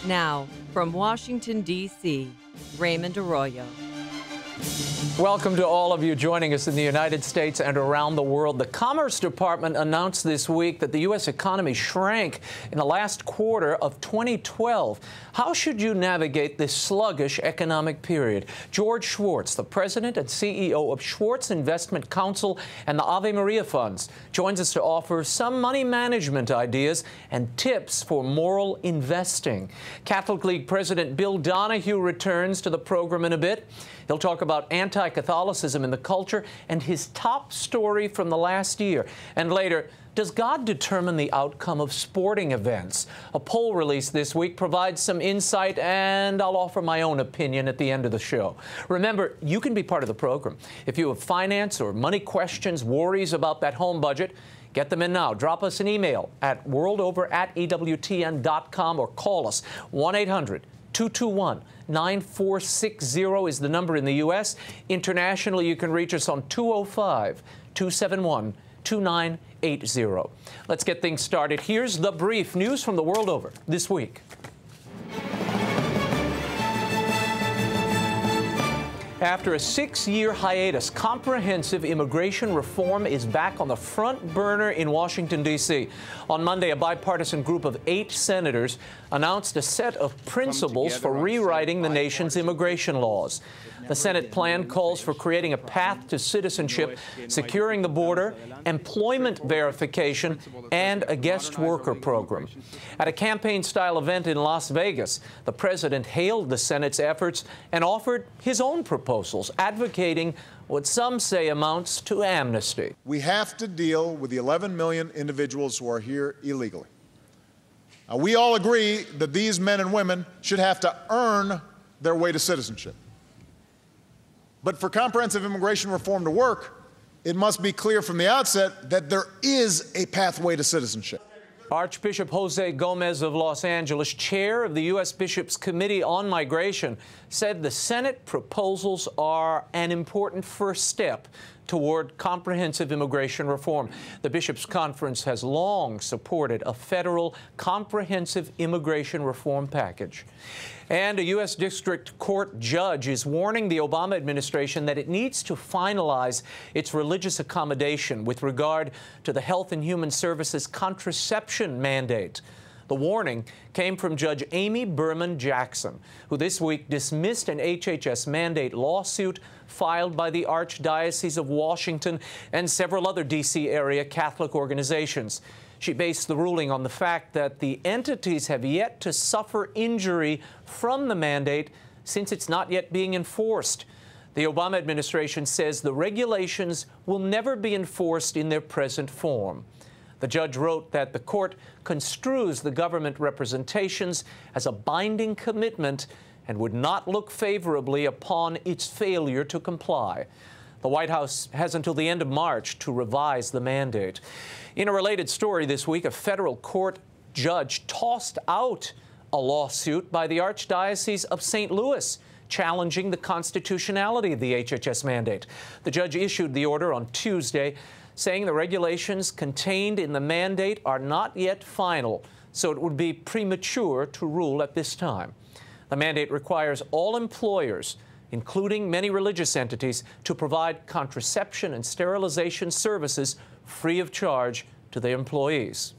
Now, from Washington, D.C., Raymond Arroyo. Welcome to all of you joining us in the United States and around the world. The Commerce Department announced this week that the U.S. economy shrank in the last quarter of 2012. How should you navigate this sluggish economic period? George Schwartz, the president and CEO of Schwartz Investment Counsel and the Ave Maria Funds, joins us to offer some money management ideas and tips for moral investing. Catholic League President Bill Donohue returns to the program in a bit. He'll talk about anti-Catholicism in the culture and his top story from the last year. And later, does God determine the outcome of sporting events? A poll released this week provides some insight, and I'll offer my own opinion at the end of the show. Remember, you can be part of the program. If you have finance or money questions, worries about that home budget, get them in now. Drop us an email at worldover@EWTN.com or call us 1-800-221-9460 is the number in the U.S. Internationally, you can reach us on 205-271-2980. Let's get things started. Here's the brief news from the world over this week. After a 6-year hiatus, comprehensive immigration reform is back on the front burner in Washington, D.C. On Monday, a bipartisan group of 8 senators announced a set of principles for rewriting the nation's immigration laws. The Senate plan calls for creating a path to citizenship, securing the border, employment verification, and a guest worker program. At a campaign-style event in Las Vegas, the president hailed the Senate's efforts and offered his own proposals, advocating what some say amounts to amnesty. We have to deal with the 11 million individuals who are here illegally. We all agree that these men and women should have to earn their way to citizenship. But for comprehensive immigration reform to work, it must be clear from the outset that there is a pathway to citizenship. Archbishop Jose Gomez of Los Angeles, chair of the U.S. Bishops' Committee on Migration, said the Senate proposals are an important first step toward comprehensive immigration reform. The Bishops' Conference has long supported a federal comprehensive immigration reform package. And a U.S. District Court judge is warning the Obama administration that it needs to finalize its religious accommodation with regard to the Health and Human Services contraception mandate. The warning came from Judge Amy Berman Jackson, who this week dismissed an HHS mandate lawsuit filed by the Archdiocese of Washington and several other D.C. area Catholic organizations. She based the ruling on the fact that the entities have yet to suffer injury from the mandate since it's not yet being enforced. The Obama administration says the regulations will never be enforced in their present form. The judge wrote that the court construes the government representations as a binding commitment and would not look favorably upon its failure to comply. The White House has until the end of March to revise the mandate. In a related story this week, a federal court judge tossed out a lawsuit by the Archdiocese of St. Louis challenging the constitutionality of the HHS mandate. The judge issued the order on Tuesday, saying the regulations contained in the mandate are not yet final, so it would be premature to rule at this time. The mandate requires all employers, including many religious entities, to provide contraception and sterilization services free of charge to their employees.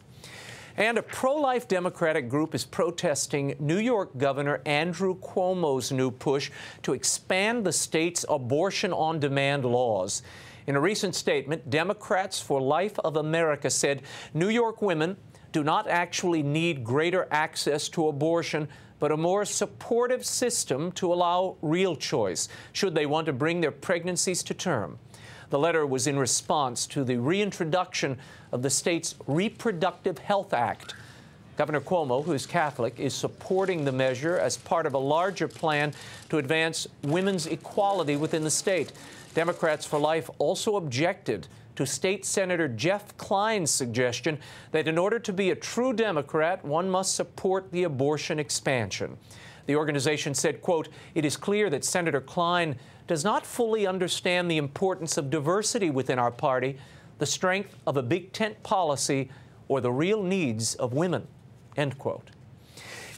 And a pro-life Democratic group is protesting New York Governor Andrew Cuomo's new push to expand the state's abortion-on-demand laws. In a recent statement, Democrats for Life of America said New York women do not actually need greater access to abortion, but a more supportive system to allow real choice, should they want to bring their pregnancies to term. The letter was in response to the reintroduction of the state's Reproductive Health Act. Governor Cuomo, who is Catholic, is supporting the measure as part of a larger plan to advance women's equality within the state. Democrats for Life also objected to State Senator Jeff Klein's suggestion that in order to be a true Democrat, one must support the abortion expansion. The organization said, quote, "It is clear that Senator Klein does not fully understand the importance of diversity within our party, the strength of a big tent policy, or the real needs of women," end quote.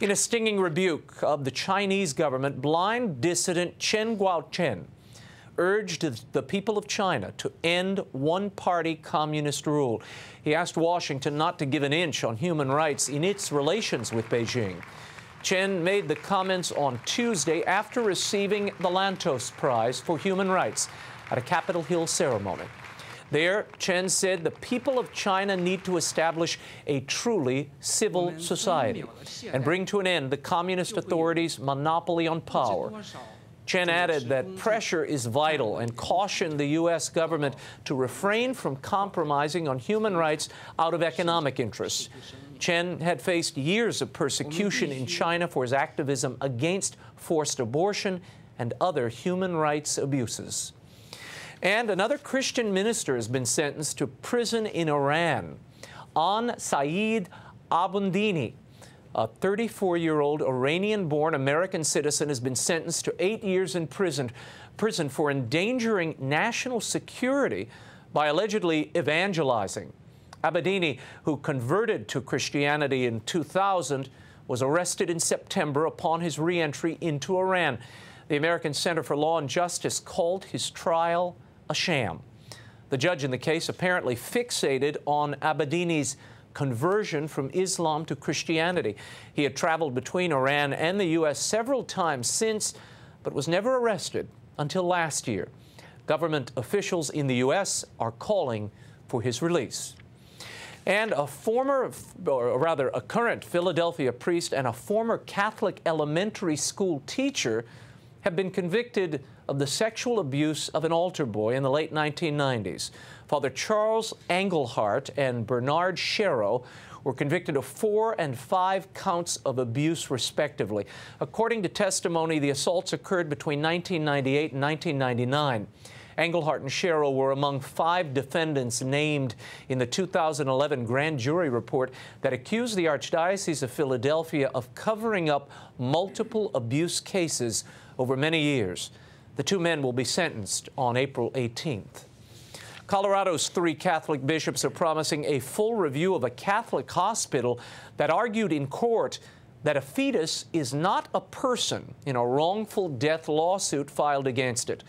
In a stinging rebuke of the Chinese government, blind dissident Chen Guochen urged the people of China to end one-party communist rule. He asked Washington not to give an inch on human rights in its relations with Beijing. Chen made the comments on Tuesday after receiving the Lantos Prize for Human Rights at a Capitol Hill ceremony. There, Chen said the people of China need to establish a truly civil society and bring to an end the communist authorities' monopoly on power. Chen added that pressure is vital and cautioned the U.S. government to refrain from compromising on human rights out of economic interests. Chen had faced years of persecution in China for his activism against forced abortion and other human rights abuses. And another Christian minister has been sentenced to prison in Iran. Saeed Abundini, a 34-year-old Iranian-born American citizen, has been sentenced to 8 years in prison for endangering national security by allegedly evangelizing. Abedini, who converted to Christianity in 2000, was arrested in September upon his re-entry into Iran. The American Center for Law and Justice called his trial a sham. The judge in the case apparently fixated on Abedini's conversion from Islam to Christianity. He had traveled between Iran and the U.S. several times since, but was never arrested until last year. Government officials in the U.S. are calling for his release. And a current Philadelphia priest and a former Catholic elementary school teacher have been convicted of the sexual abuse of an altar boy in the late 1990s. Father Charles Engelhardt and Bernard Sherrow were convicted of 4 and 5 counts of abuse, respectively. According to testimony, the assaults occurred between 1998 and 1999. Engelhardt and Sherrow were among 5 defendants named in the 2011 grand jury report that accused the Archdiocese of Philadelphia of covering up multiple abuse cases over many years. The 2 men will be sentenced on April 18th. Colorado's 3 Catholic bishops are promising a full review of a Catholic hospital that argued in court that a fetus is not a person in a wrongful death lawsuit filed against it.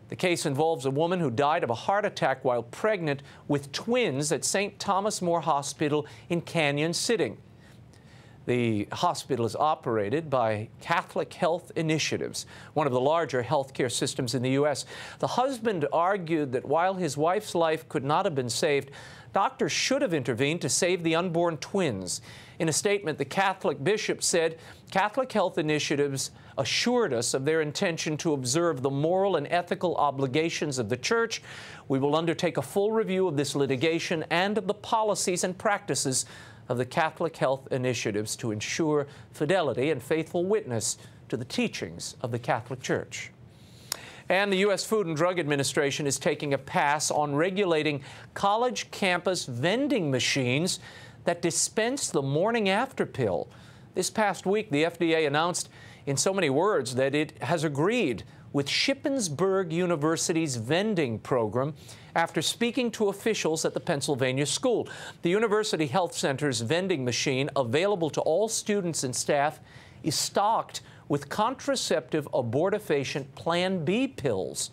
The case involves a woman who died of a heart attack while pregnant with twins at St. Thomas More Hospital in Canyon City. The hospital is operated by Catholic Health Initiatives, one of the larger healthcare systems in the U.S. The husband argued that while his wife's life could not have been saved, doctors should have intervened to save the unborn twins. In a statement, the Catholic bishop said, "Catholic Health Initiatives assured us of their intention to observe the moral and ethical obligations of the Church. We will undertake a full review of this litigation and of the policies and practices of the Catholic Health Initiatives to ensure fidelity and faithful witness to the teachings of the Catholic Church." And the U.S. Food and Drug Administration is taking a pass on regulating college campus vending machines that dispense the morning after pill. This past week, the FDA announced in so many words that it has agreed with Shippensburg University's vending program after speaking to officials at the Pennsylvania school. The University Health Center's vending machine, available to all students and staff, is stocked with contraceptive abortifacient Plan B pills.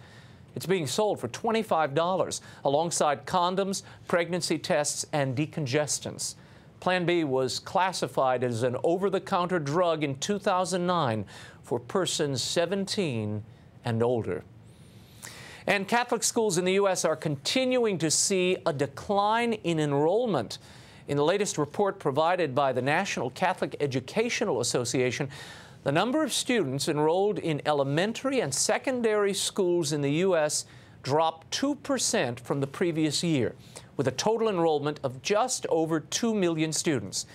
It's being sold for $25 alongside condoms, pregnancy tests, and decongestants. Plan B was classified as an over-the-counter drug in 2009 for persons 17 and older. And Catholic schools in the U.S. are continuing to see a decline in enrollment. In the latest report provided by the National Catholic Educational Association, the number of students enrolled in elementary and secondary schools in the U.S. dropped 2% from the previous year, with a total enrollment of just over 2 million students.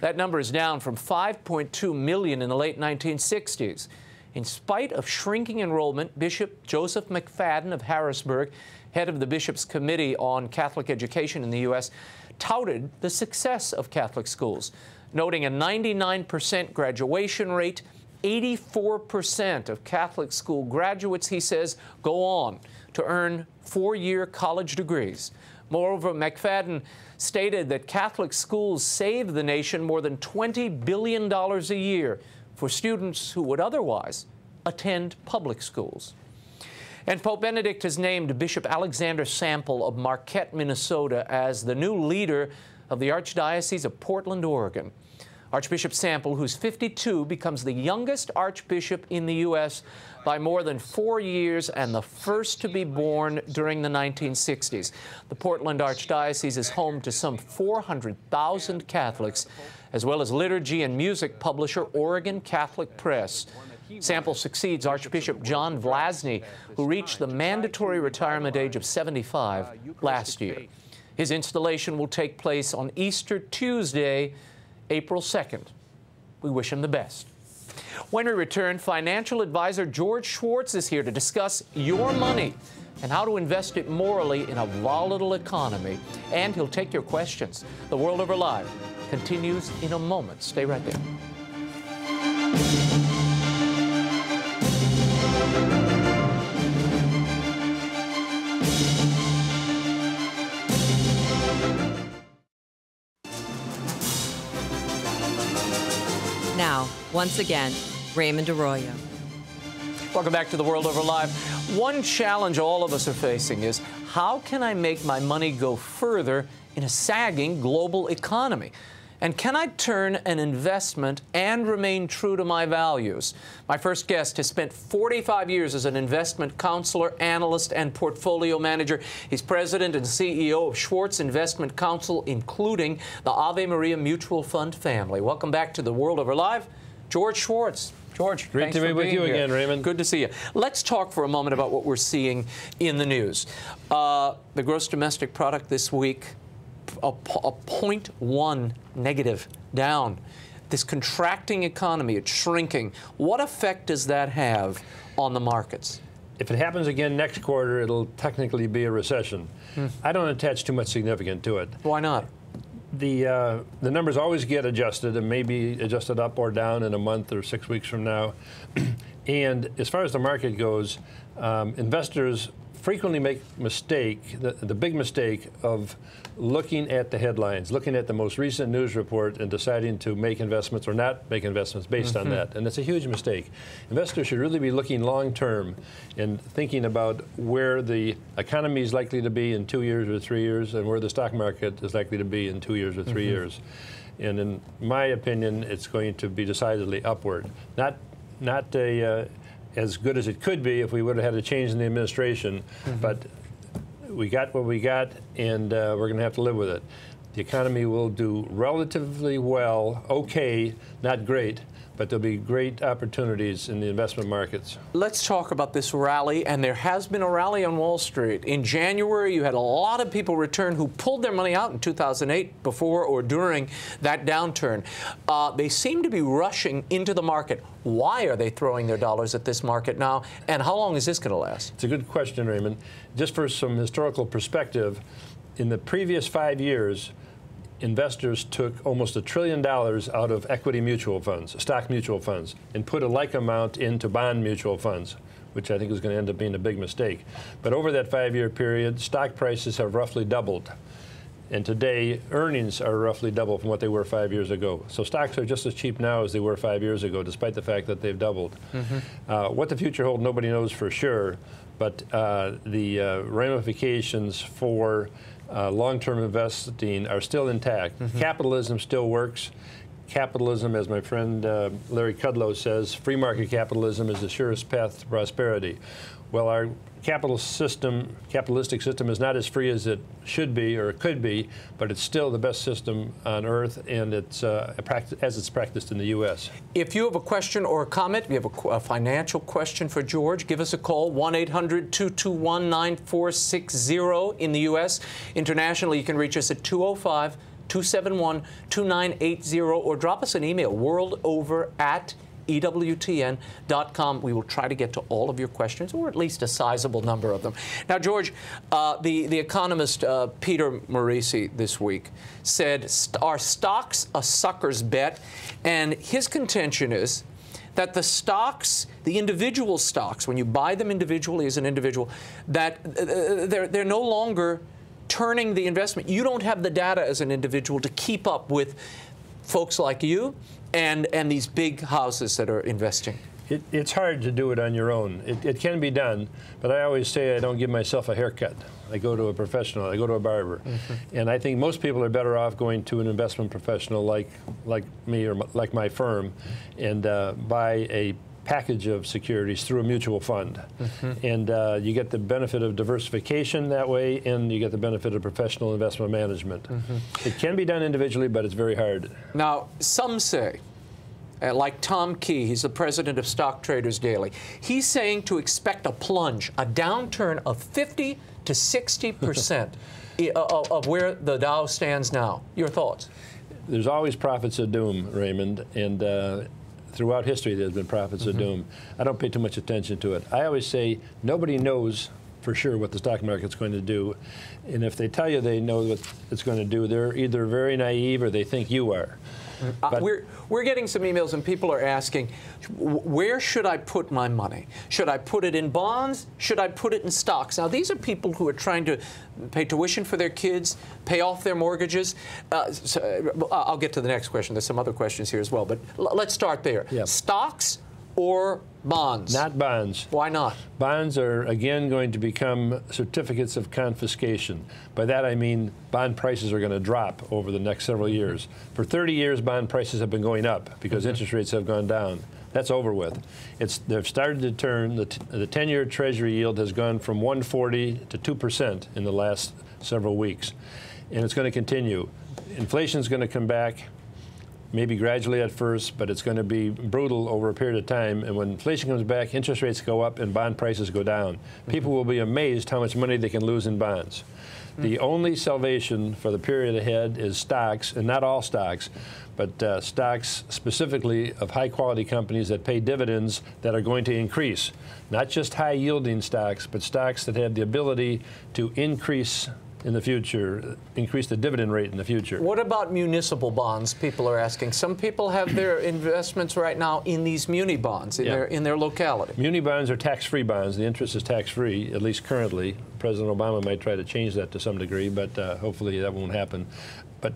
That number is down from 5.2 million in the late 1960s. In spite of shrinking enrollment, Bishop Joseph McFadden of Harrisburg head of the Bishop's Committee on Catholic Education in the U.S., touted the success of Catholic schools, noting a 99% graduation rate. 84% of Catholic school graduates, he says, go on to earn four-year college degrees. Moreover, McFadden stated that Catholic schools save the nation more than $20 billion a year for students who would otherwise attend public schools. And Pope Benedict has named Bishop Alexander Sample of Marquette, Minnesota, as the new leader of the Archdiocese of Portland, Oregon. Archbishop Sample, who's 52, becomes the youngest archbishop in the U.S. by more than 4 years and the first to be born during the 1960s. The Portland Archdiocese is home to some 400,000 Catholics, as well as liturgy and music publisher Oregon Catholic Press. Sample succeeds Archbishop John Vlasny, who reached the mandatory retirement age of 75 last year. His installation will take place on Easter Tuesday, April 2nd. We wish him the best. When we return, financial advisor George Schwartz is here to discuss your money and how to invest it morally in a volatile economy. And he'll take your questions. The World Over Live continues in a moment. Stay right there. Now, once again, Raymond Arroyo. Welcome back to The World Over Live. One challenge all of us are facing is, how can I make my money go further in a sagging global economy? And can I turn an investment and remain true to my values? My first guest has spent 45 years as an investment counselor, analyst, and portfolio manager. He's president and CEO of Schwartz Investment Counsel, including the Ave Maria Mutual Fund family. Welcome back to The World Over Live, George Schwartz. George, great to be with you again, Raymond. Good to see you. Let's talk for a moment about what we're seeing in the news. The gross domestic product this week, a 0.1 negative down. This contracting economy, it's shrinking. What effect does that have on the markets? If it happens again next quarter, it'll technically be a recession. I don't attach too much significance to it. Why not? The numbers always get adjusted and may be adjusted up or down in a month or 6 weeks from now. And as far as the market goes, investors frequently make the big mistake of looking at the headlines, looking at the most recent news report and deciding to make investments or not make investments based on that. And it's a huge mistake. Investors should really be looking long term and thinking about where the economy is likely to be in 2 years or 3 years and where the stock market is likely to be in 2 years or 3 years. And in my opinion, it's going to be decidedly upward. Not as good as it could be if we would have had a change in the administration, but we got what we got, and we're going to have to live with it. The economy will do relatively well, okay, not great, but there'll be great opportunities in the investment markets. Let's talk about this rally, and there has been a rally on Wall Street. In January, you had a lot of people return who pulled their money out in 2008 before or during that downturn. They seem to be rushing into the market. Why are they throwing their dollars at this market now, and how long is this going to last? It's a good question, Raymond. Just for some historical perspective, in the previous 5 years, investors took almost $1 trillion out of equity mutual funds, stock mutual funds, and put a like amount into bond mutual funds, which I think is going to end up being a big mistake. But over that 5-year period, stock prices have roughly doubled. And today, earnings are roughly double from what they were 5 years ago. So stocks are just as cheap now as they were 5 years ago, despite the fact that they've doubled. What the future holds, nobody knows for sure. But the ramifications for long-term investing are still intact. Capitalism still works. Capitalism, as my friend Larry Kudlow says, free market capitalism is the surest path to prosperity. Well, our capitalistic system is not as free as it should be or it could be, but it's still the best system on earth, and it's as it's practiced in the U.S. If you have a question or a comment, if you have a financial question for George, give us a call, 1-800-221-9460 in the U.S. Internationally, you can reach us at 205-271-2980 or drop us an email, worldover@ EWTN.com. We will try to get to all of your questions, or at least a sizable number of them. Now, George, the economist Peter Morici this week said, are stocks a sucker's bet? And his contention is that the stocks, the individual stocks, when you buy them individually as an individual, that they're no longer turning the investment. You don't have the data as an individual to keep up with folks like you and these big houses that are investing. It's hard to do it on your own. It can be done, but I always say I don't give myself a haircut. I go to a professional. I go to a barber. And I think most people are better off going to an investment professional like me or like my firm and buy a package of securities through a mutual fund. And you get the benefit of diversification that way, and you get the benefit of professional investment management. It can be done individually, but it's very hard. Now, some say, like Tom Key, he's the president of Stock Traders Daily, he's saying to expect a plunge, a downturn of 50 to 60% of where the Dow stands now. Your thoughts? There's always prophets of doom, Raymond, and throughout history there's been prophets of doom. I don't pay too much attention to it. I always say nobody knows for sure what the stock market's going to do, and if they tell you they know what it's going to do, they're either very naive or they think you are. We're getting some emails and people are asking, where should I put my money? Should I put it in bonds? Should I put it in stocks? Now, these are people who are trying to pay tuition for their kids, pay off their mortgages. So I'll get to the next question. There's some other questions here as well, but let's start there. Yep. Stocks or bonds? Not bonds. Why not? Bonds are, again, going to become certificates of confiscation. By that I mean bond prices are going to drop over the next several years. For 30 years, bond prices have been going up because interest rates have gone down. That's over with. They've started to turn. The 10-year Treasury yield has gone from 1.40 to 2% in the last several weeks. And it's going to continue. Inflation is going to come back, maybe gradually at first, but it's going to be brutal over a period of time. And when inflation comes back, interest rates go up and bond prices go down. People will be amazed how much money they can lose in bonds. The only salvation for the period ahead is stocks, and not all stocks, but stocks specifically of high-quality companies that pay dividends that are going to increase. Not just high-yielding stocks, but stocks that have the ability to increase in the future, increase the dividend rate in the future. What about municipal bonds? People are asking. Some people have their investments right now in these muni bonds in their locality. Muni bonds are tax-free bonds. The interest is tax-free, at least currently. President Obama might try to change that to some degree, but hopefully that won't happen. But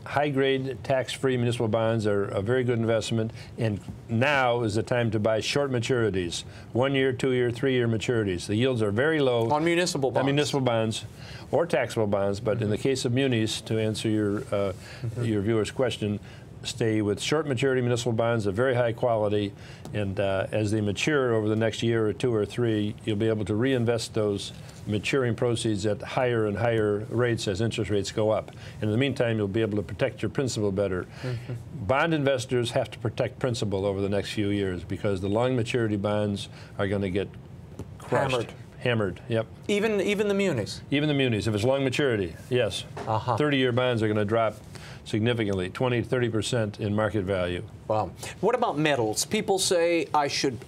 high-grade tax-free municipal bonds are a very good investment, and now is the time to buy short maturities, 1 year, 2 year, 3 year maturities. The yields are very low. On municipal bonds. On municipal bonds or taxable bonds, but in the case of munis, to answer your viewer's question, stay with short maturity municipal bonds of very high quality, and as they mature over the next year or 2 or 3, you'll be able to reinvest those maturing proceeds at higher and higher rates as interest rates go up. And in the meantime, you'll be able to protect your principal better. Bond investors have to protect principal over the next few years because the long maturity bonds are going to get crushed. Hammered, yep. Even the munis? Even the munis, if it's long maturity, yes. 30-year bonds are going to drop significantly, 20 to 30% in market value. Wow. What about metals? People say I should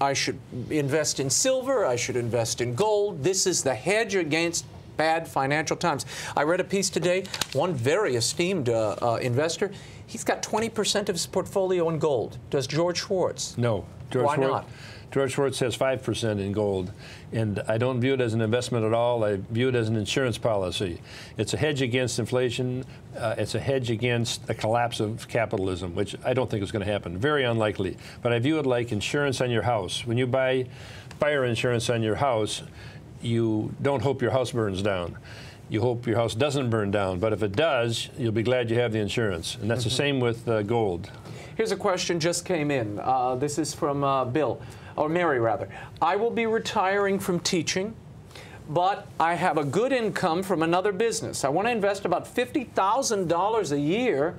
invest in silver, I should invest in gold. This is the hedge against bad financial times. I read a piece today, one very esteemed investor, he's got 20% of his portfolio in gold. Does George Schwartz? No. Why not? George Schwartz has 5% in gold, and I don't view it as an investment at all. I view it as an insurance policy. It's a hedge against inflation. It's a hedge against a collapse of capitalism, which I don't think is going to happen. Very unlikely. But I view it like insurance on your house. When you buy fire insurance on your house, you don't hope your house burns down. You hope your house doesn't burn down. But if it does, you'll be glad you have the insurance. And that's the same with gold. Here's a question just came in. This is from Bill. Or Mary, rather. I will be retiring from teaching, but I have a good income from another business. I want to invest about $50,000 a year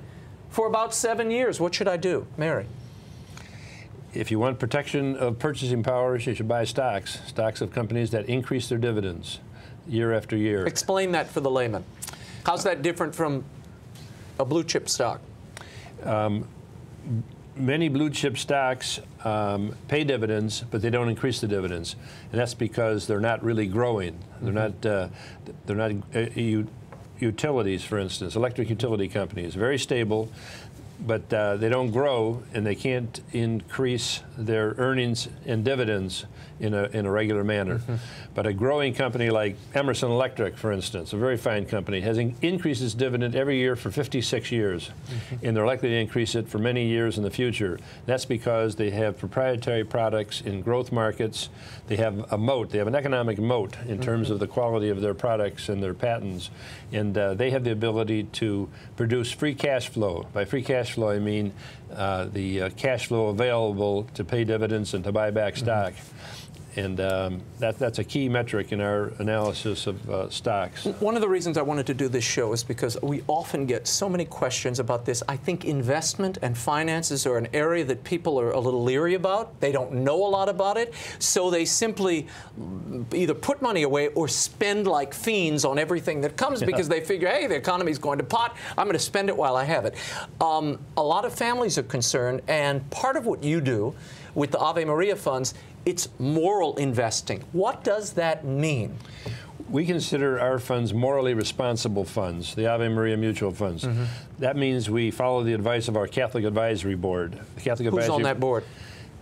for about 7 years. What should I do? Mary. If you want protection of purchasing powers, you should buy stocks. Stocks of companies that increase their dividends year after year. Explain that for the layman. How's that different from a blue chip stock? many blue chip stocks pay dividends, but they don't increase the dividends, and that's because they're not really growing. They're not utilities, for instance, electric utility companies, very stable, but they don't grow, and they can't increase their earnings and dividends in a regular manner. But a growing company like Emerson Electric, for instance, a very fine company, has increased its dividend every year for 56 years, and they're likely to increase it for many years in the future. That's because they have proprietary products in growth markets. They have a moat. They have an economic moat in terms of the quality of their products and their patents, and they have the ability to produce free cash flow. By free cash flow, I mean the cash flow available to pay dividends and to buy back stock. And that's a key metric in our analysis of stocks. One of the reasons I wanted to do this show is because we often get so many questions about this. I think investment and finances are an area that people are a little leery about. They don't know a lot about it, so they simply either put money away or spend like fiends on everything that comes because they figure, hey, the economy's going to pot, I'm going to spend it while I have it. A lot of families are concerned, and part of what you do with the Ave Maria funds, it's moral investing. What does that mean? We consider our funds morally responsible funds, the Ave Maria mutual funds. That means we follow the advice of our Catholic Advisory Board. The Catholic Who's on that board?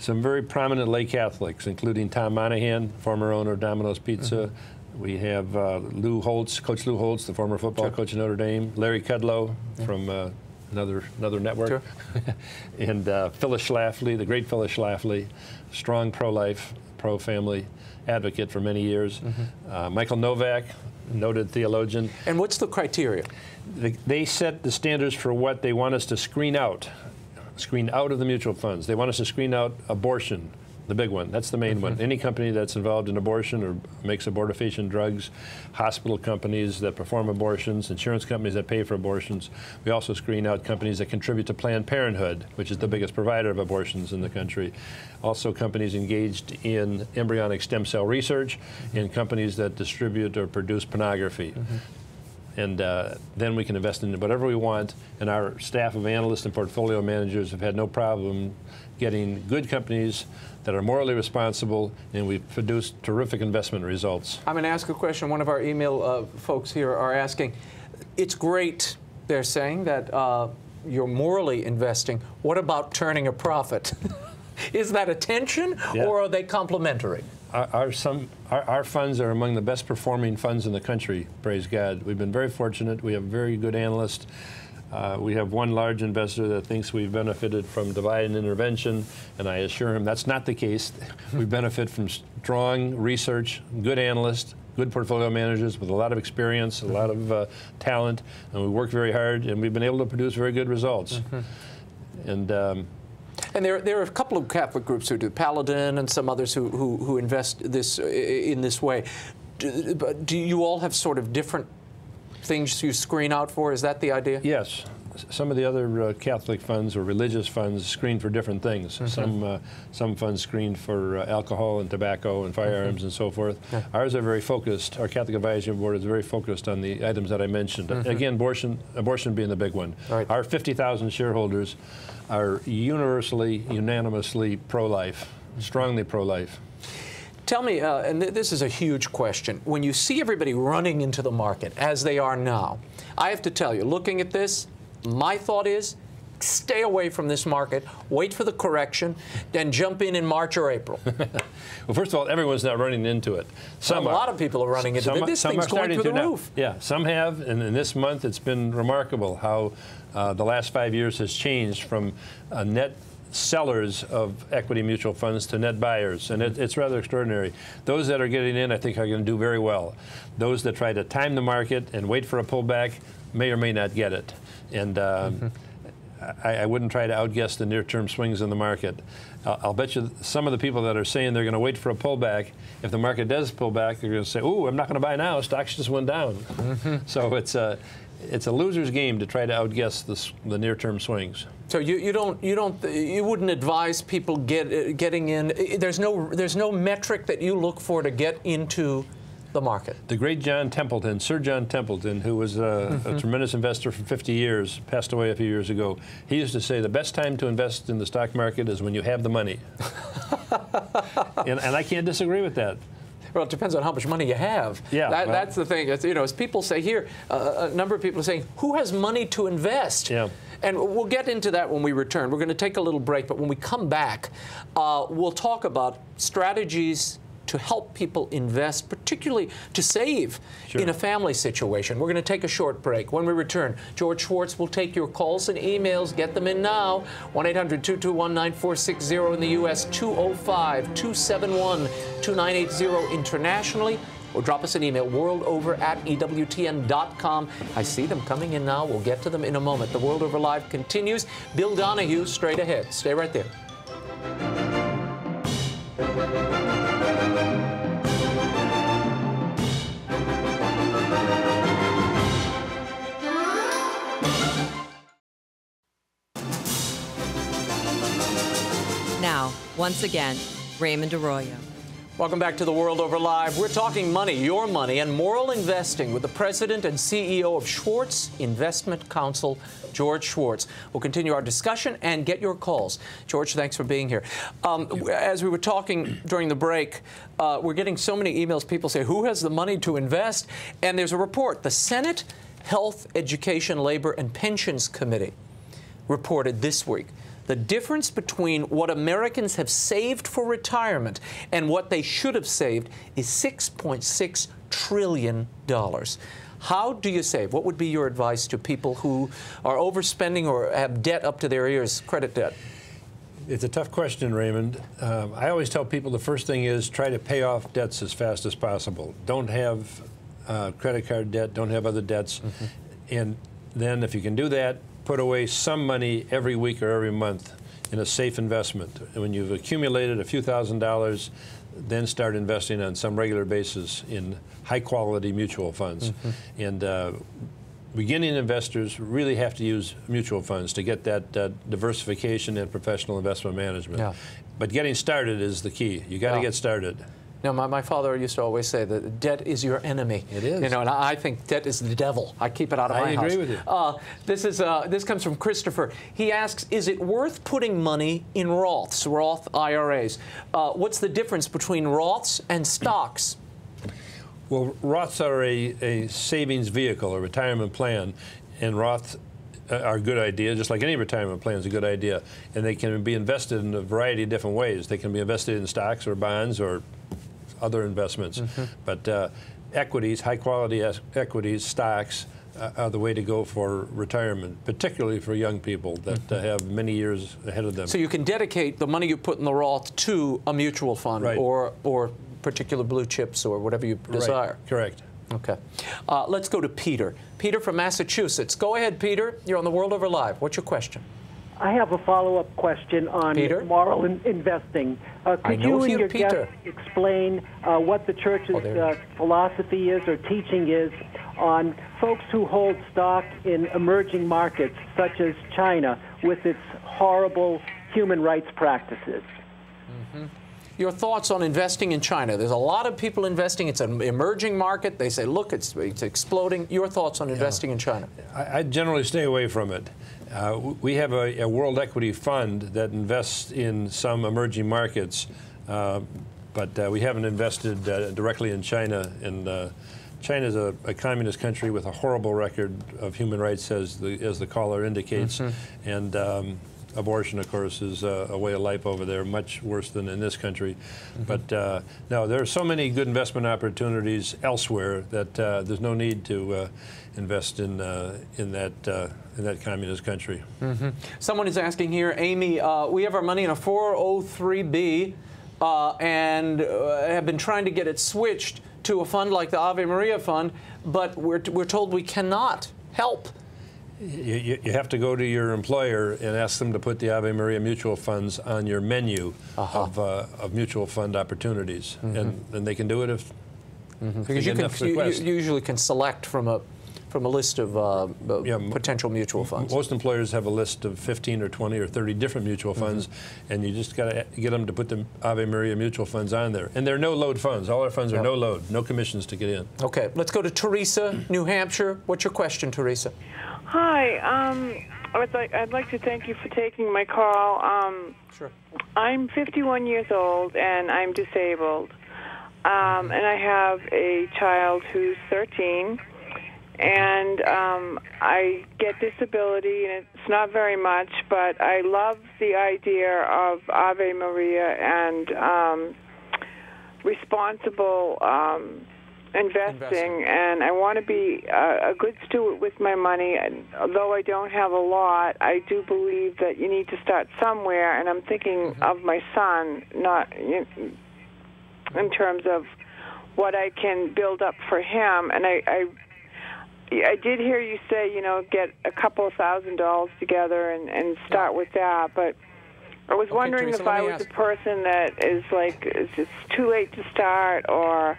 Some very prominent lay Catholics, including Tom Monahan, former owner of Domino's Pizza. We have Lou Holtz, Coach Lou Holtz, the former football coach of Notre Dame. Larry Kudlow from another network. And Phyllis Schlafly, the great Phyllis Schlafly, strong pro-life, pro-family advocate for many years. Michael Novak, noted theologian. And what's the criteria? They set the standards for what they want us to screen out of the mutual funds. They want us to screen out abortion, the big one. That's the main one. Any company that's involved in abortion or makes abortifacient drugs, hospital companies that perform abortions, insurance companies that pay for abortions. We also screen out companies that contribute to Planned Parenthood, which is the biggest provider of abortions in the country. Also companies engaged in embryonic stem cell research, and companies that distribute or produce pornography. And then we can invest in whatever we want, and our staff of analysts and portfolio managers have had no problem getting good companies that are morally responsible, and we've produced terrific investment results. I'm going to ask a question. One of our email folks here are asking, it's great, they're saying, that you're morally investing. What about turning a profit? Is that a tension, or are they complementary? Our funds are among the best performing funds in the country, praise God. We've been very fortunate. We have very good analysts. We have one large investor that thinks we've benefited from divine intervention, and I assure him that's not the case. We benefit from strong research, good analysts, good portfolio managers with a lot of experience, a lot of talent, and we work very hard, and we've been able to produce very good results. And there are a couple of Catholic groups who do, Paladin and some others who invest this in this way. Do you all have sort of different things you screen out for? Is that the idea? Yes. Some of the other Catholic funds or religious funds screen for different things. Some funds screen for alcohol and tobacco and firearms and so forth. Ours are very focused. Our Catholic Advisory Board is very focused on the items that I mentioned. Again, abortion being the big one. Our 50,000 shareholders are universally, unanimously pro-life, strongly pro-life. Tell me, and this is a huge question, when you see everybody running into the market as they are now, I have to tell you, looking at this, my thought is, stay away from this market, wait for the correction, then jump in March or April. Well, first of all, everyone's not running into it. A lot of people are running into it. This thing's going through the roof. Yeah, some have, and in this month it's been remarkable how the last 5 years has changed from net sellers of equity mutual funds to net buyers, and it's rather extraordinary. Those that are getting in, I think, are going to do very well. Those that try to time the market and wait for a pullback may or may not get it. And I wouldn't try to outguess the near-term swings in the market. I'll bet you some of the people that are saying they're going to wait for a pullback, if the market does pull back, they're going to say, "Ooh, I'm not going to buy now. Stocks just went down." So it's a loser's game to try to outguess the near-term swings. So you wouldn't advise people getting in. There's no metric that you look for to get into the market. The great John Templeton, Sir John Templeton, who was a tremendous investor for 50 years, passed away a few years ago. He used to say the best time to invest in the stock market is when you have the money. and I can't disagree with that. Well, it depends on how much money you have. Yeah, that's the thing. It's, you know, as people say here, a number of people are saying, who has money to invest? Yeah. And we'll get into that when we return. We're going to take a little break, but when we come back, we'll talk about strategies to help people invest, particularly to save in a family situation. We're going to take a short break. When we return, George Schwartz will take your calls and emails. Get them in now. 1-800-221-9460 in the U.S., 205-271-2980 internationally. Or drop us an email, worldover@EWTN.com. I see them coming in now. We'll get to them in a moment. The World Over Live continues. Bill Donahue straight ahead. Stay right there. Now, once again, Raymond Arroyo. Welcome back to the World Over Live. We're talking money, your money, and moral investing with the president and CEO of Schwartz Investment Counsel, George Schwartz. We'll continue our discussion and get your calls. George, thanks for being here. As we were talking during the break, we're getting so many emails. People say, who has the money to invest? And there's a report. The Senate Health, Education, Labor, and Pensions Committee reported this week the difference between what Americans have saved for retirement and what they should have saved is $6.6 trillion. How do you save? What would be your advice to people who are overspending or have debt up to their ears, credit debt? It's a tough question, Raymond. I always tell people the first thing is try to pay off debts as fast as possible. Don't have credit card debt, don't have other debts. And then if you can do that, put away some money every week or every month in a safe investment. And when you've accumulated a few $1,000s, then start investing on some regular basis in high-quality mutual funds. And beginning investors really have to use mutual funds to get that diversification and professional investment management. Yeah. But getting started is the key. You got to get started. Now, my father used to always say that debt is your enemy. It is. You know, and I think debt is the devil. I keep it out of my house. I agree with you. This comes from Christopher. He asks, is it worth putting money in Roths, Roth IRAs? What's the difference between Roths and stocks? Well, Roths are a savings vehicle, a retirement plan, and Roths are a good idea, just like any retirement plan is a good idea. And they can be invested in a variety of different ways. They can be invested in stocks or bonds or other investments. But equities, high-quality equities, stocks, are the way to go for retirement, particularly for young people that have many years ahead of them. So you can dedicate the money you put in the Roth to a mutual fund or particular blue chips or whatever you desire. Correct. Okay. Let's go to Peter. Peter from Massachusetts. Go ahead, Peter. You're on the World Over Live. What's your question? I have a follow-up question on moral investing. Could you and your guest explain what the church's philosophy is or teaching is on folks who hold stock in emerging markets such as China with its horrible human rights practices? Your thoughts on investing in China? There's a lot of people investing. It's an emerging market. They say, look, it's exploding. Your thoughts on investing in China? I generally stay away from it. We have a world equity fund that invests in some emerging markets, but we haven't invested directly in China. And China is a communist country with a horrible record of human rights, as the caller indicates. And abortion, of course, is a way of life over there, much worse than in this country. But no, there are so many good investment opportunities elsewhere that there's no need to invest in that communist country. Someone is asking here, Amy, we have our money in a 403B and have been trying to get it switched to a fund like the Ave Maria Fund, but we're told we cannot help. You have to go to your employer and ask them to put the Ave Maria mutual funds on your menu of mutual fund opportunities, and they can do it if because you usually can select from from a list of potential mutual funds. Most employers have a list of 15 or 20 or 30 different mutual funds, and you just got to get them to put the Ave Maria mutual funds on there. And they're no-load funds. All our funds are no-load, no commissions to get in. Okay, let's go to Teresa, New Hampshire. What's your question, Teresa? Hi. I'd like to thank you for taking my call. Sure. I'm 51 years old, and I'm disabled. And I have a child who's 13, and I get disability, and it's not very much, but I love the idea of Ave Maria and responsible investing, and I want to be a good steward with my money. And although I don't have a lot, I do believe that you need to start somewhere, and I'm thinking of my son, not in terms of what I can build up for him. And I did hear you say, get a couple of $1,000s together and start with that, but I was wondering Teresa, if I was a person that is like, is it too late to start, or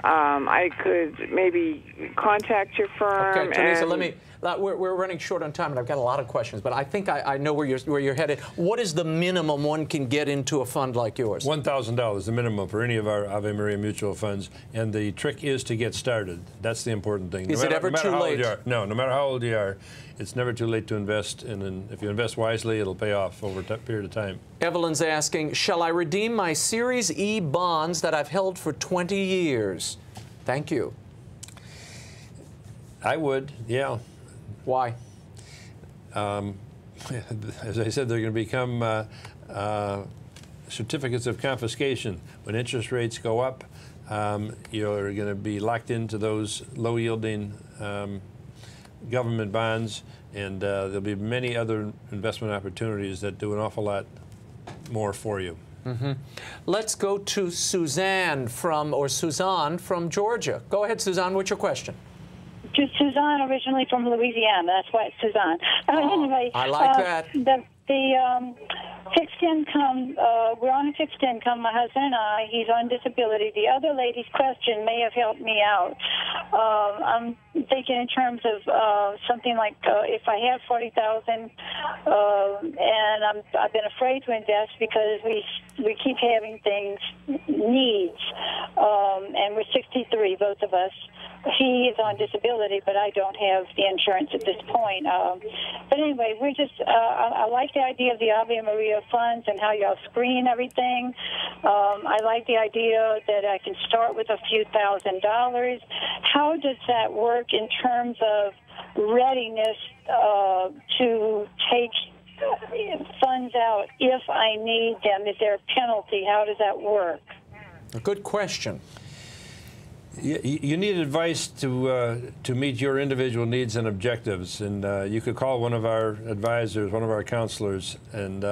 I could maybe contact your firm. Okay, Teresa, let me. We're running short on time, and I've got a lot of questions, but I think I know where you're headed. What is the minimum one can get into a fund like yours? $1,000, the minimum for any of our Ave Maria mutual funds, and the trick is to get started. That's the important thing. Is it ever too late? No, no matter how old you are, it's never too late to invest, and if you invest wisely, it'll pay off over a period of time. Evelyn's asking, shall I redeem my Series E bonds that I've held for 20 years? Thank you. I would, yeah. Why? As I said, they're going to become certificates of confiscation. When interest rates go up, you're going to be locked into those low-yielding government bonds, and there'll be many other investment opportunities that do an awful lot more for you. Let's go to Suzanne from Georgia. Go ahead, Suzanne. What's your question? Just Suzanne, originally from Louisiana. That's why it's Suzanne. Anyway, I like that. The fixed income, we're on a fixed income, my husband and I. He's on disability. The other lady's question may have helped me out. I'm thinking in terms of something like if I have $40,000, and I've been afraid to invest because we keep having things, needs, and we're 63, both of us. He is on disability, but I don't have the insurance at this point. But anyway, we're just, I like the idea of the Ave Maria funds and how y'all screen everything. I like the idea that I can start with a few $1,000s. How does that work in terms of readiness to take funds out if I need them? Is there a penalty? How does that work? A good question. You need advice to meet your individual needs and objectives, and you could call one of our advisors, one of our counselors, and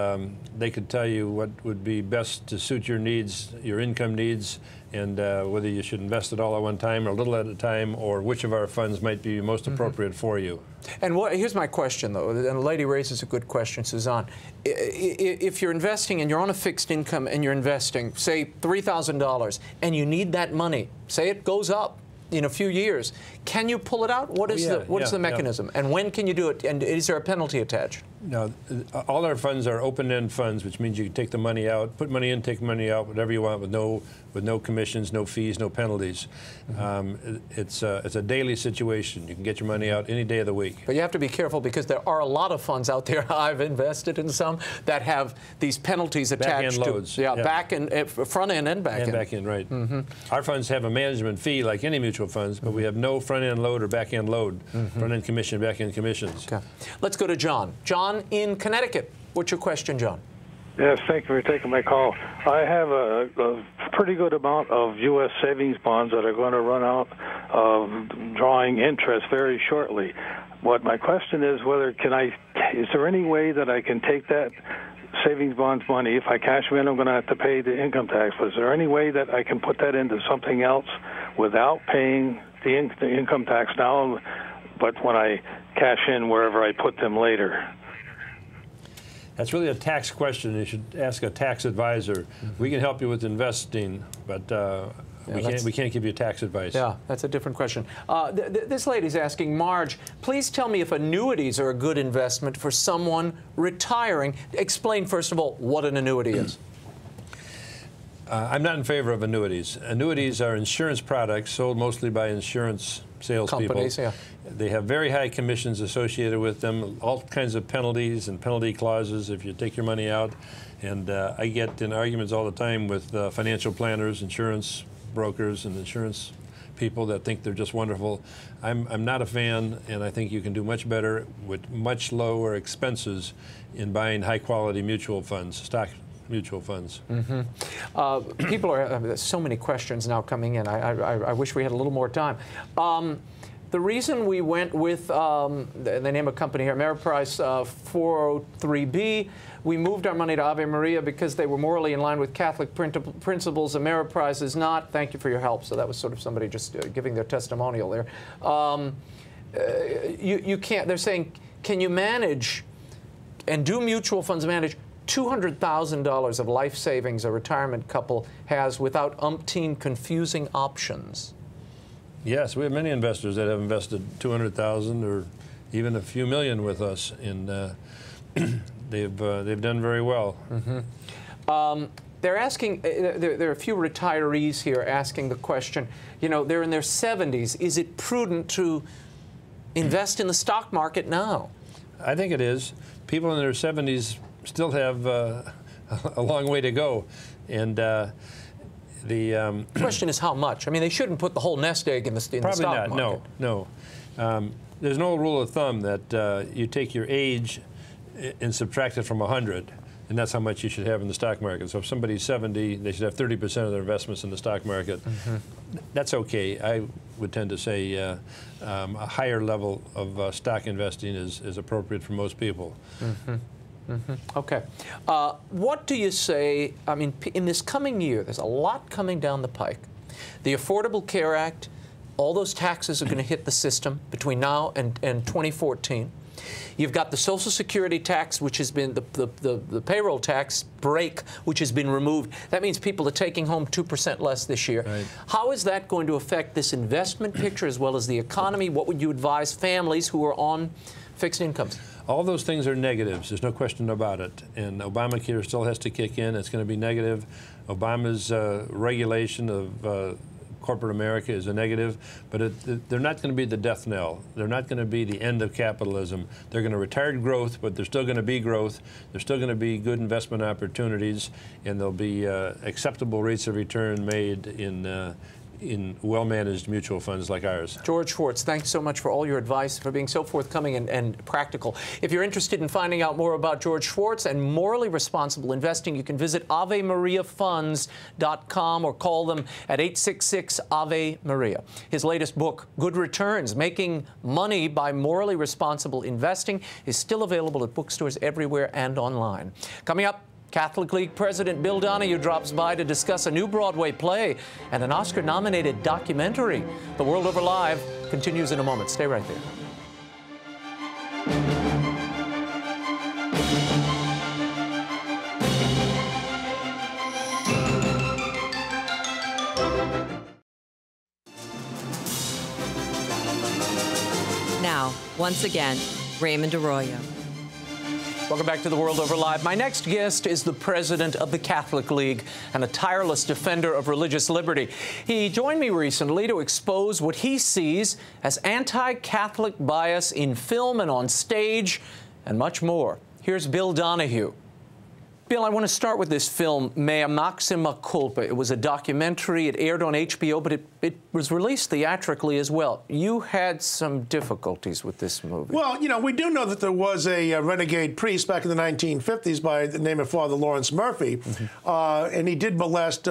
they could tell you what would be best to suit your needs, your income needs, and whether you should invest it all at one time or a little at a time, or which of our funds might be most appropriate for you. And here's my question, though, and the lady raises a good question, Suzanne. If you're investing and you're on a fixed income and you're investing, say, $3,000, and you need that money, say it goes up in a few years, can you pull it out? What is the mechanism? And when can you do it? And is there a penalty attached? No, all our funds are open-end funds, which means you can take the money out, put money in, take money out, whatever you want, with no commissions, no fees, no penalties. It's a daily situation. You can get your money out any day of the week. But you have to be careful because there are a lot of funds out there. I've invested in some that have these penalties attached back-end loads. Back and front end and back end. Back end, right. Our funds have a management fee like any mutual funds, but we have no front-end load or back-end load. Front-end commission, back-end commissions. Okay. Let's go to John. John in Connecticut. What's your question, John? Yes, thank you for taking my call. I have a pretty good amount of U.S. savings bonds that are going to run out of drawing interest very shortly. What my question is, is there any way that I can take that savings bonds money, if I cash them in, I'm going to have to pay the income tax, but is there any way that I can put that into something else without paying the income tax now, but when I cash in wherever I put them later? That's really a tax question. You should ask a tax advisor. We can help you with investing, but We can't give you tax advice. Yeah, that's a different question. This lady's asking, Marge, please tell me if annuities are a good investment for someone retiring. Explain, first of all, what an annuity is. I'm not in favor of annuities. Annuities are insurance products sold mostly by insurance salespeople. Companies, yeah. They have very high commissions associated with them, all kinds of penalties and penalty clauses if you take your money out. And I get in arguments all the time with financial planners, insurance brokers, and insurance people that think they're just wonderful. I'm not a fan, and I think you can do much better with much lower expenses in buying high-quality mutual funds, stock mutual funds. People are, there's so many questions now coming in. I wish we had a little more time. The reason we went with the name of company here, Ameriprise 403B, we moved our money to Ave Maria because they were morally in line with Catholic principles. Ameriprise is not. Thank you for your help. So that was sort of somebody just giving their testimonial there. You can't, they're saying, can you manage, and do mutual funds manage $200,000 of life savings a retirement couple has without umpteen confusing options? Yes, we have many investors that have invested $200,000 or even a few million with us, and they've done very well. They're asking, there are a few retirees here asking the question, you know, they're in their 70s. Is it prudent to invest in the stock market now? I think it is. People in their 70s still have a long way to go, and the question is how much. I mean, they shouldn't put the whole nest egg in the stock market. Probably not. No. There's no rule of thumb that you take your age and subtract it from 100, and that's how much you should have in the stock market. So if somebody's 70, they should have 30% of their investments in the stock market. That's okay. I would tend to say a higher level of stock investing is appropriate for most people. Okay. What do you say, I mean, in this coming year, there's a lot coming down the pike. The Affordable Care Act, all those taxes are going to hit the system between now and 2014. You've got the Social Security tax, which has been the payroll tax break, which has been removed. That means people are taking home 2% less this year. Right. How is that going to affect this investment picture as well as the economy? What would you advise families who are on fixed incomes? All those things are negatives. There's no question about it. And Obamacare still has to kick in. It's going to be negative. Obama's regulation of corporate America is a negative, but they're not going to be the death knell. They're not going to be the end of capitalism. They're going to retard growth, but there's still going to be growth. There's still going to be good investment opportunities, and there'll be acceptable rates of return made in well-managed mutual funds like ours. George Schwartz, thanks so much for all your advice, for being so forthcoming and practical. If you're interested in finding out more about George Schwartz and morally responsible investing, you can visit AveMariaFunds.com or call them at 866-AVE-MARIA. His latest book, Good Returns, Making Money by Morally Responsible Investing, is still available at bookstores everywhere and online. Coming up, Catholic League President Bill Donohue drops by to discuss a new Broadway play and an Oscar-nominated documentary. The World Over Live continues in a moment. Stay right there. Now, once again, Raymond Arroyo. Welcome back to The World Over Live. My next guest is the president of the Catholic League and a tireless defender of religious liberty. He joined me recently to expose what he sees as anti-Catholic bias in film and on stage, and much more. Here's Bill Donohue. Bill, I want to start with this film, Mea Maxima Culpa. It was a documentary. It aired on HBO, but it was released theatrically as well. You had some difficulties with this movie. Well, you know, we do know that there was a renegade priest back in the 1950s by the name of Father Lawrence Murphy, and he did molest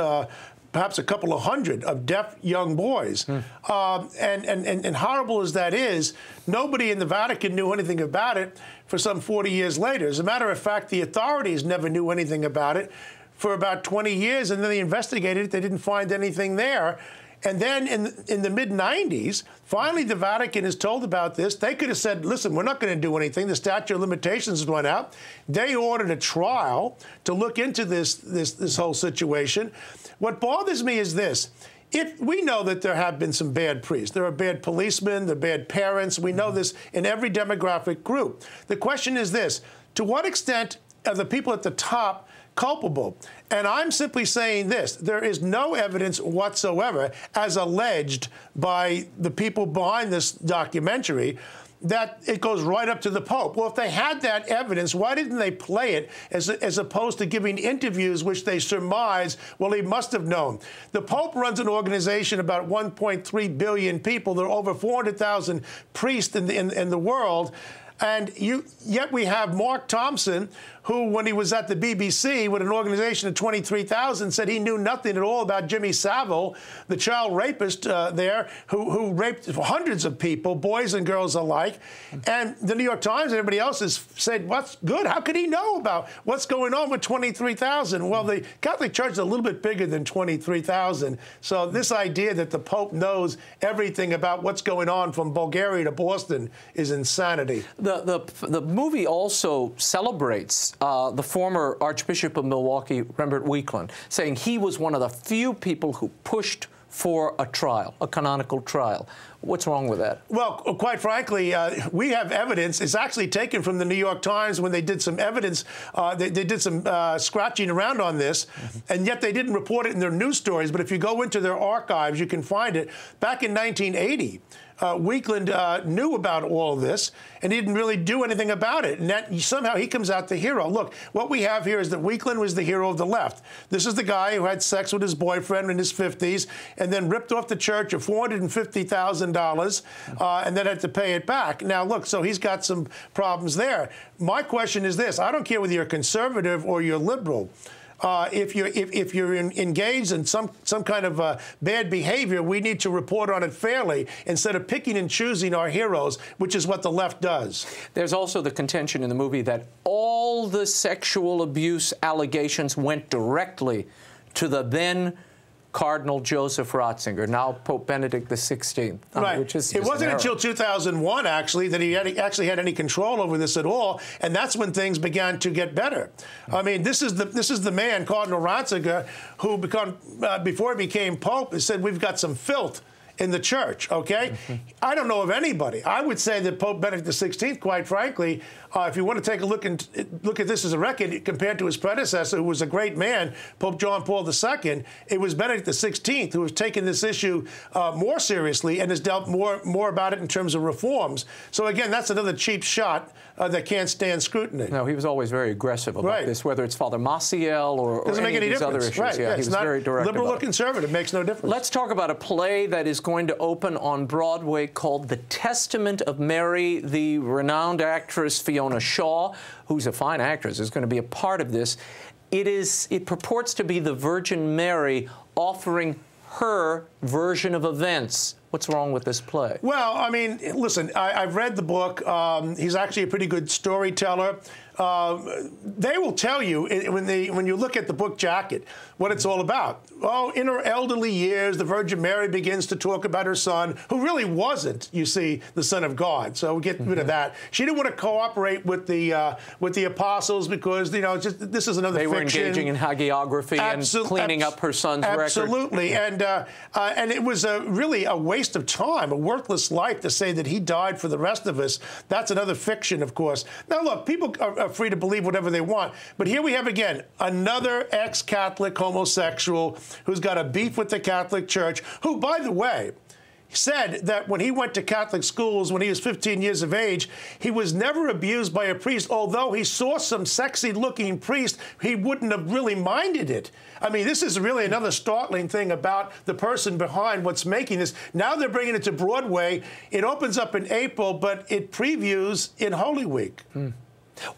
perhaps a couple of hundred of deaf young boys. And horrible as that is, nobody in the Vatican knew anything about it for some 40 years later. As a matter of fact, the authorities never knew anything about it for about 20 years, and then they investigated it. They didn't find anything there. And then in the mid-90s, finally the Vatican is told about this. They could have said, listen, we're not going to do anything. The statute of limitations went out. They ordered a trial to look into this whole situation. What bothers me is this. If we know that there have been some bad priests, there are bad policemen, there are bad parents. We know this in every demographic group. The question is this: to what extent are the people at the top culpable? And I'm simply saying this: there is no evidence whatsoever, as alleged by the people behind this documentary, that it goes right up to the Pope. Well, if they had that evidence, why didn't they play it as opposed to giving interviews which they surmise, well, he must have known? The Pope runs an organization about 1.3 billion people. There are over 400,000 priests in the world. And yet we have Mark Thompson, who, when he was at the BBC with an organization of 23,000, said he knew nothing at all about Jimmy Savile, the child rapist there, who raped hundreds of people, boys and girls alike. And the New York Times and everybody else has said, what's good? How could he know about what's going on with 23,000? Well, the Catholic Church is a little bit bigger than 23,000. So this idea that the Pope knows everything about what's going on from Bulgaria to Boston is insanity. The movie also celebrates the former Archbishop of Milwaukee, Rembert Weakland, saying he was one of the few people who pushed for a trial, a canonical trial. What's wrong with that? Well, quite frankly, we have evidence. It's actually taken from the New York Times when they did some evidence. They did some scratching around on this, and yet they didn't report it in their news stories. But if you go into their archives, you can find it. Back in 1980, Weakland knew about all of this, and he didn't really do anything about it. And that, somehow he comes out the hero. Look, what we have here is that Weakland was the hero of the left. This is the guy who had sex with his boyfriend in his 50s and then ripped off the church of $450,000 and then had to pay it back. Now, look, so he's got some problems there. My question is this. I don't care whether you're conservative or you're liberal. If you're engaged in some kind of bad behavior, we need to report on it fairly instead of picking and choosing our heroes, which is what the left does. There's also the contention in the movie that all the sexual abuse allegations went directly to the then Cardinal Joseph Ratzinger, now Pope Benedict XVI. Right. Which is it wasn't until 2001, actually, that he actually had any control over this at all, and that's when things began to get better. I mean, this is the man, Cardinal Ratzinger, who before he became Pope, said we've got some filth in the church, okay? I don't know of anybody. I would say that Pope Benedict XVI, quite frankly, if you want to take a look at this as a record compared to his predecessor, who was a great man, Pope John Paul II, it was Benedict XVI who has taken this issue more seriously and has dealt more about it in terms of reforms. So again, that's another cheap shot that can't stand scrutiny. No, he was always very aggressive about this, whether it's Father Maciel or any of these other issues. Right. Yeah, he was very direct liberal about or conservative, makes no difference. Let's talk about a play that is going to open on Broadway called The Testament of Mary. The renowned actress Fiona Shaw, who's a fine actress, is going to be a part of this. It purports to be the Virgin Mary offering her version of events. What's wrong with this play? Well, I mean, listen, I've read the book. He's actually a pretty good storyteller. They will tell you when you look at the book jacket what it's all about. Oh, in her elderly years, the Virgin Mary begins to talk about her son, who really wasn't, you see, the Son of God. So we get rid of that. She didn't want to cooperate with the apostles because, you know, this is another fiction. They were engaging in hagiography and cleaning up her son's record. Absolutely, and it was really a waste of time, a worthless life to say that he died for the rest of us. That's another fiction, of course. Now, look, people are free to believe whatever they want, but here we have again another ex-Catholic homosexual who's got a beef with the Catholic Church, who, by the way, said that when he went to Catholic schools when he was 15 years of age, he was never abused by a priest. Although he saw some sexy-looking priest, he wouldn't have really minded it. I mean, this is really another startling thing about the person behind what's making this. Now they're bringing it to Broadway. It opens up in April, but it previews in Holy Week.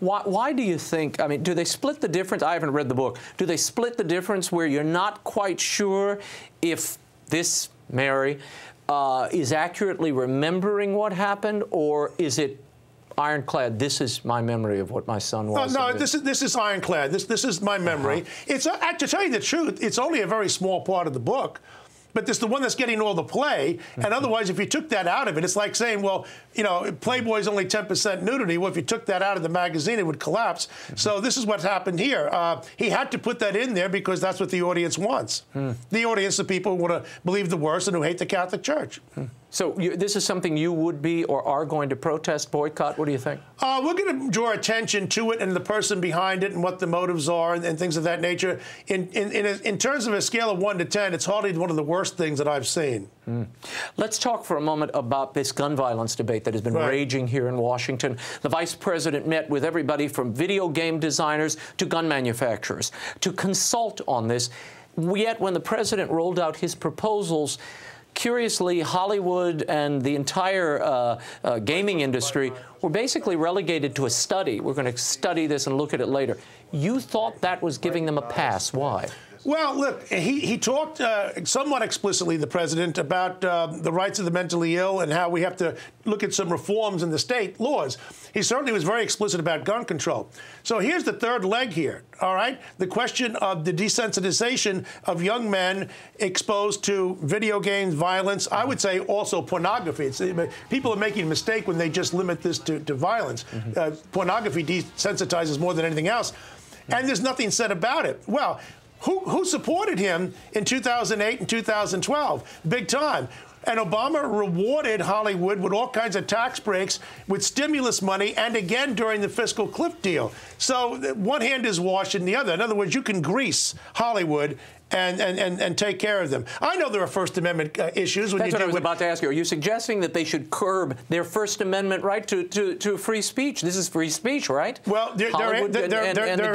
Why do you think, I mean, do they split the difference? I haven't read the book. Do they split the difference where you're not quite sure if this Mary is accurately remembering what happened, or is it ironclad? This is my memory of what my son was. No, this is ironclad. This is my memory. It's to tell you the truth, it's only a very small part of the book. but it's the one that's getting all the play. And otherwise, if you took that out of it, it's like saying, well, you know, Playboy's only 10% nudity. Well, if you took that out of the magazine, it would collapse. So this is what's happened here. He had to put that in there because that's what the audience wants. The audience of people who want to believe the worst and who hate the Catholic Church. So this is something you would be or are going to protest, boycott? What do you think? We're going to draw attention to it and the person behind it and what the motives are and things of that nature. In terms of a scale of 1 to 10, it's hardly one of the worst things that I've seen. Let's talk for a moment about this gun violence debate that has been raging here in Washington. The vice president met with everybody from video game designers to gun manufacturers to consult on this. Yet when the president rolled out his proposals, curiously, Hollywood and the entire gaming industry were basically relegated to a study. We're going to study this and look at it later. You thought that was giving them a pass. Why? Well, look, he talked somewhat explicitly, the president, about the rights of the mentally ill and how we have to look at some reforms in the state laws. He certainly was very explicit about gun control. So here's the third leg here, all right? The question of the desensitization of young men exposed to video games, violence, I would say also pornography. People are making a mistake when they just limit this to violence. Pornography desensitizes more than anything else. And there's nothing said about it. Well, who supported him in 2008 and 2012? Big time. And Obama rewarded Hollywood with all kinds of tax breaks, with stimulus money, and again during the fiscal cliff deal. So one hand is washing the other. In other words, you can grease Hollywood and take care of them. I know there are First Amendment issues. That's what I was about to ask you. Are you suggesting that they should curb their First Amendment right to free speech? This is free speech, right? Well, they're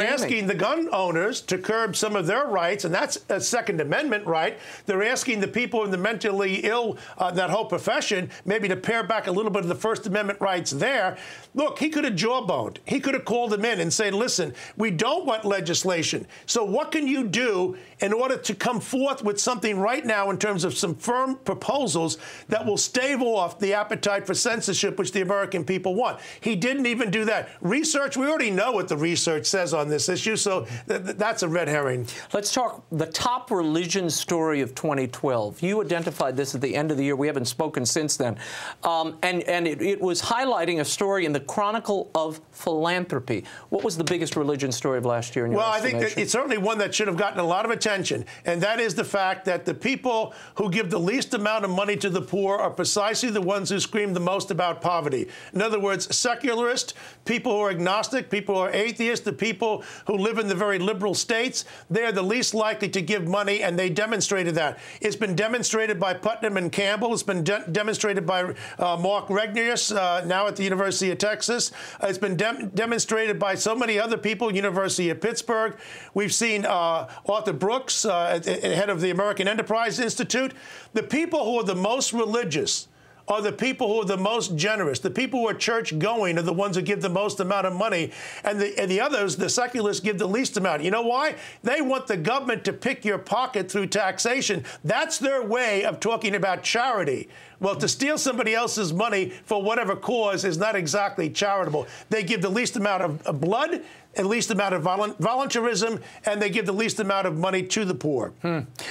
asking the gun owners to curb some of their rights, and that's a Second Amendment right. They're asking the people in the mentally ill, that whole profession, maybe to pare back a little bit of the First Amendment rights there. Look, he could have jawboned. He could have called them in and said, listen, we don't want legislation. So what can you do in order to come forth with something right now in terms of some firm proposals that will stave off the appetite for censorship which the American people want? He didn't even do that. Research, we already know what the research says on this issue, so that's a red herring. Let's talk the top religion story of 2012. You identified this at the end of the year. We haven't spoken since then. And it was highlighting a story in the Chronicle of Philanthropy. What was the biggest religion story of last year in your estimation? I think that it's certainly one that should have gotten a lot of attention, and that is the fact that the people who give the least amount of money to the poor are precisely the ones who scream the most about poverty. In other words, secularists, people who are agnostic, people who are atheists, the people who live in the very liberal states, they are the least likely to give money, and they demonstrated that. It's been demonstrated by Putnam and Campbell. It's been demonstrated by Mark Regnius, now at the University of Texas. It's been demonstrated by so many other people, University of Pittsburgh. We've seen Arthur Brooks, head of the American Enterprise Institute. The people who are the most religious are the people who are the most generous. The people who are church-going are the ones who give the most amount of money. And the others, the secularists, give the least amount. You know why? They want the government to pick your pocket through taxation. That's their way of talking about charity. Well, to steal somebody else's money for whatever cause is not exactly charitable. They give the least amount of blood, the least amount of voluntarism, and they give the least amount of money to the poor.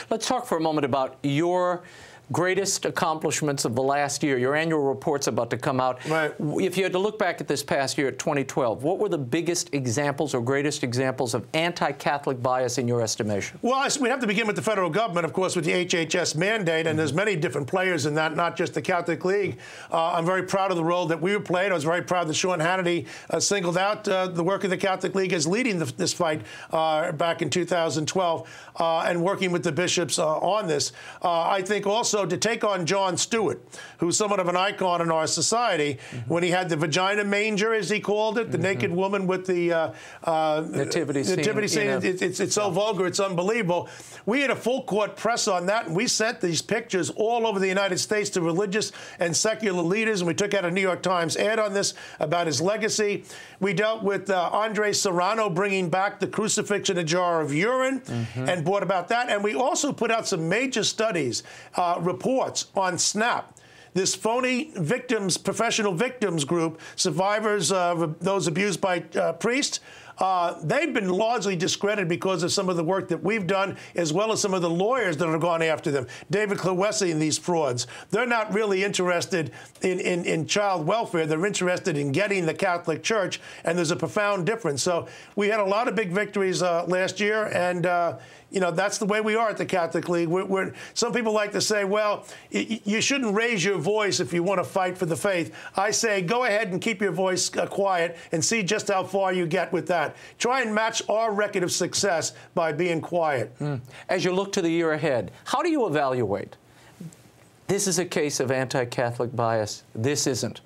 Let's talk for a moment about your greatest accomplishments of the last year. Your annual report's about to come out. Right. If you had to look back at this past year, at 2012, what were the biggest examples or greatest examples of anti-Catholic bias in your estimation? Well, we have to begin with the federal government, of course, with the HHS mandate, and there's many different players in that, not just the Catholic League. I'm very proud of the role that we played. I was very proud that Sean Hannity singled out the work of the Catholic League as leading this fight back in 2012 and working with the bishops on this. I think also to take on Jon Stewart, who's somewhat of an icon in our society, when he had the vagina manger, as he called it, the naked woman with the nativity scene. It's so vulgar, it's unbelievable. We had a full court press on that, and we sent these pictures all over the United States to religious and secular leaders, and we took out a New York Times ad on this about his legacy. We dealt with Andre Serrano bringing back the crucifix in a jar of urine and brought about that. And we also put out some major studies, reports on SNAP, this phony victims, professional victims group, survivors of those abused by priests. they've been largely discredited because of some of the work that we've done, as well as some of the lawyers that have gone after them. David Clowesy and these frauds. They're not really interested in child welfare. They're interested in getting the Catholic Church, and there's a profound difference. So we had a lot of big victories last year, and you know, that's the way we are at the Catholic League. Some people like to say, well, you shouldn't raise your voice if you want to fight for the faith. I say, go ahead and keep your voice quiet and see just how far you get with that. Try and match our record of success by being quiet. As you look to the year ahead, how do you evaluate? This is a case of anti-Catholic bias. This isn't.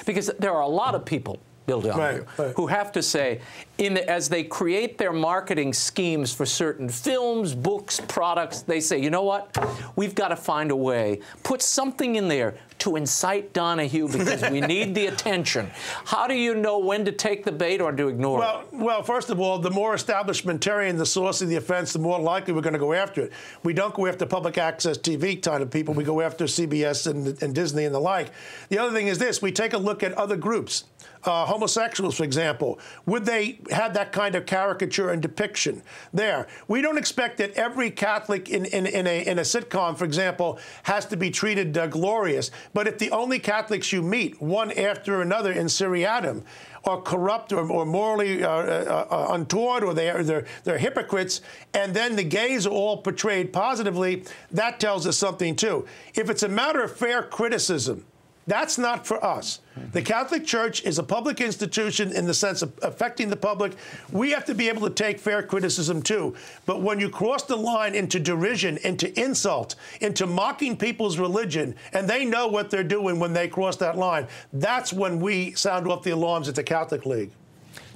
Because there are a lot of people, Bill Donohue, who have to say, as they create their marketing schemes for certain films, books, products, they say, you know what? We've got to find a way, put something in there to incite Donohue because we need the attention. How do you know when to take the bait or to ignore it? Well, first of all, the more establishmentarian the source of the offense, the more likely we're going to go after it. We don't go after public access TV kind of people. We go after CBS and Disney and the like. The other thing is this. We take a look at other groups. Homosexuals, for example, would they have that kind of caricature and depiction there? We don't expect that every Catholic in a sitcom, for example, has to be treated glorious. But if the only Catholics you meet, one after another in Seriatim, are corrupt or morally untoward, or they're hypocrites, and then the gays are all portrayed positively, that tells us something too. If it's a matter of fair criticism, that's not for us. The Catholic Church is a public institution in the sense of affecting the public. We have to be able to take fair criticism, too. But when you cross the line into derision, into insult, into mocking people's religion, and they know what they're doing when they cross that line, that's when we sound off the alarms at the Catholic League.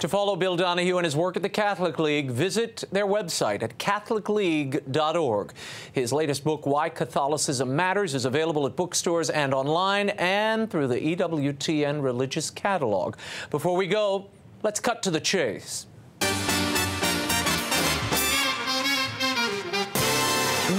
To follow Bill Donohue and his work at the Catholic League, visit their website at catholicleague.org. His latest book, Why Catholicism Matters, is available at bookstores and online and through the EWTN Religious Catalog. Before we go, let's cut to the chase.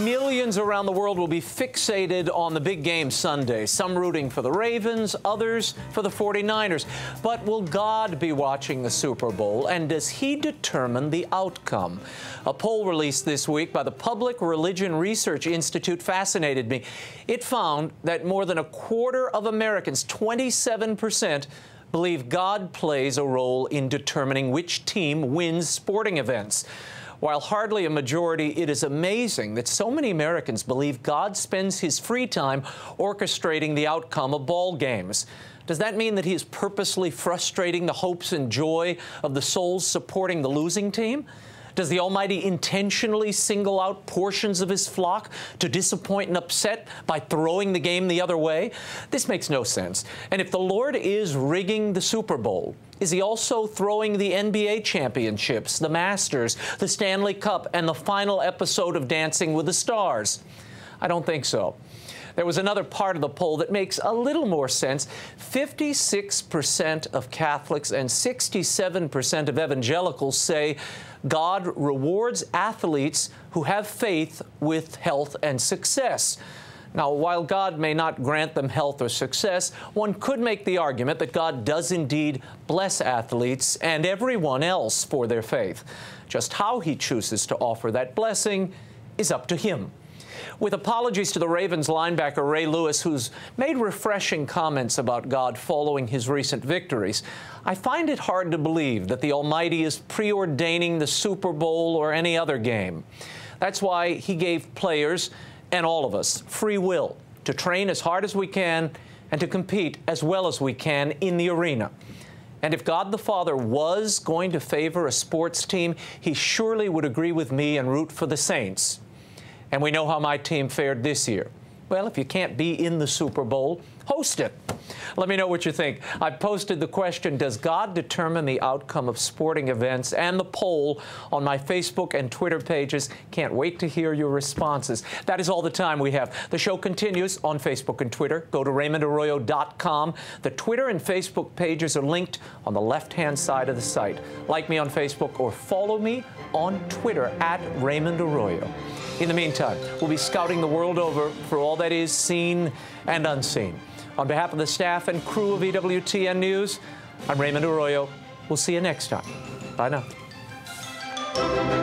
Millions around the world will be fixated on the big game Sunday, some rooting for the Ravens, others for the 49ers. But will God be watching the Super Bowl, and does He determine the outcome? A poll released this week by the Public Religion Research Institute fascinated me. It found that more than a quarter of Americans, 27%, believe God plays a role in determining which team wins sporting events. While hardly a majority, it is amazing that so many Americans believe God spends His free time orchestrating the outcome of ball games. Does that mean that He is purposely frustrating the hopes and joy of the souls supporting the losing team? Does the Almighty intentionally single out portions of His flock to disappoint and upset by throwing the game the other way? This makes no sense. And if the Lord is rigging the Super Bowl, is He also throwing the NBA championships, the Masters, the Stanley Cup, and the final episode of Dancing with the Stars? I don't think so. There was another part of the poll that makes a little more sense. 56% of Catholics and 67% of evangelicals say God rewards athletes who have faith with health and success. Now, while God may not grant them health or success, one could make the argument that God does indeed bless athletes and everyone else for their faith. Just how He chooses to offer that blessing is up to Him. With apologies to the Ravens linebacker Ray Lewis, who's made refreshing comments about God following his recent victories, I find it hard to believe that the Almighty is preordaining the Super Bowl or any other game. That's why He gave players and all of us free will to train as hard as we can and to compete as well as we can in the arena. And if God the Father was going to favor a sports team, He surely would agree with me and root for the Saints. And we know how my team fared this year. Well, if you can't be in the Super Bowl, host it. Let me know what you think. I've posted the question, does God determine the outcome of sporting events, and the poll on my Facebook and Twitter pages. Can't wait to hear your responses. That is all the time we have. The show continues on Facebook and Twitter. Go to RaymondArroyo.com. The Twitter and Facebook pages are linked on the left-hand side of the site. Like me on Facebook or follow me on Twitter at Raymond Arroyo. In the meantime, we'll be scouting the world over for all that is seen and unseen. On behalf of the staff and crew of EWTN News, I'm Raymond Arroyo. We'll see you next time. Bye now. Bye.